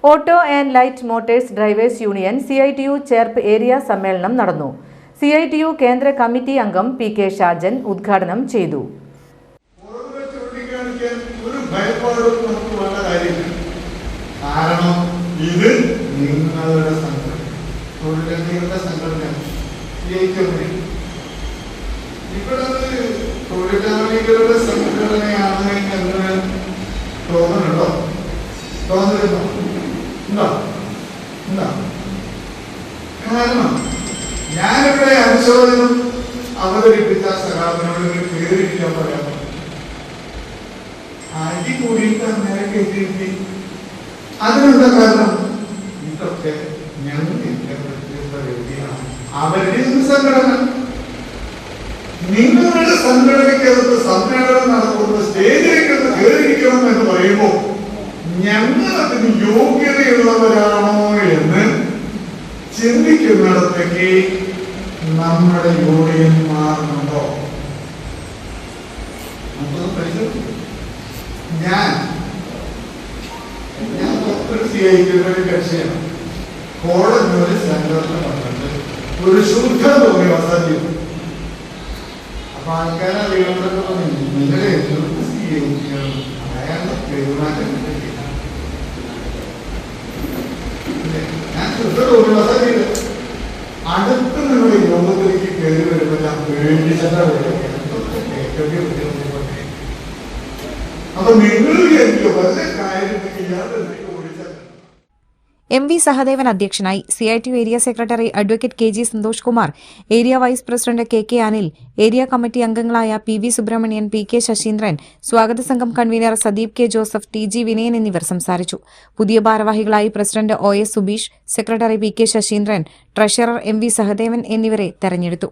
Auto and light Motors drivers union CITU Cherpu area സമ്മേളനം നടന്നു. CITU കേന്ദ്ര കമ്മിറ്റി അംഗം PK ഷാജൻ ഉദ്ഘാടനം ചെയ്തു. തൊഴിലാളികളുടെ സംഘടനയാണ് എന്ന് തോന്നുന്നുണ്ടോ? കാരണം ഞാനിവിടെ അനുശോചനം അവതരിപ്പിച്ച സഖാവിനോട് പേരിരിക്കാൻ പറയാം. അടി കൂടിയിട്ട് നേരെ കയറ്റി. അതിനെന്താ കാരണം? ഇതൊക്കെ ഞങ്ങളുടെ വ്യക്തിയാണ്. അവരുടെ സംഘടന, നിങ്ങളുടെ സംഘടനയ്ക്കകത്ത് സമ്മേളനം നടത്തുന്ന സ്റ്റേജിലേക്ക് കയറിയിരിക്കണം എന്ന് പറയുമ്പോൾ ഞങ്ങൾ അതിന് യോഗ്യതയുള്ളവരാണോ എന്ന് ചിന്തിക്കുന്നിടത്തേക്ക് നമ്മുടെ യൂണിയൻ മാറുന്നുണ്ടോ? ഞാൻ ഒരു CITU കക്ഷിയാണ്. കോടന്നൂര് സെന്ററിൽ വന്നിട്ട് ഒരു ശുദ്ധ തോന്നി വസതി. അപ്പൊ ആൾക്കാരെ അറിയാവുന്നതൊക്കെ നിങ്ങളുടെ അയാളുടെ പെരുമാറ്റം ഞാൻ ശുദ്ധ തോന്നി വസതി അടുത്ത് നിങ്ങളുടെ യോഗത്തിലേക്ക് കയറി വരുമ്പോൾ ഞാൻ പേടിച്ചിട്ടാ അപ്പൊ നിങ്ങൾ വിചാരിക്കോ വല്ല കാര്യം MV സഹദേവൻ അധ്യക്ഷനായി. CITU area secretary advocate KG Santhosh Kumar, area vice president KK Anil, area committee അംഗങ്ങളായ PV സുബ്രഹ്മണ്യൻ, PK ശശീന്ദ്രൻ, സ്വാഗത സംഘം convener Sadeep K Joseph, TG Vinayan എന്നിവർ സംസാരിച്ചു. പുതിയ ഭാരവാഹികളായി president OS Subeesh, secretary PK Sasheendran, treasurer MV Sahadevan എന്നിവരെ തെരഞ്ഞെടുത്തു.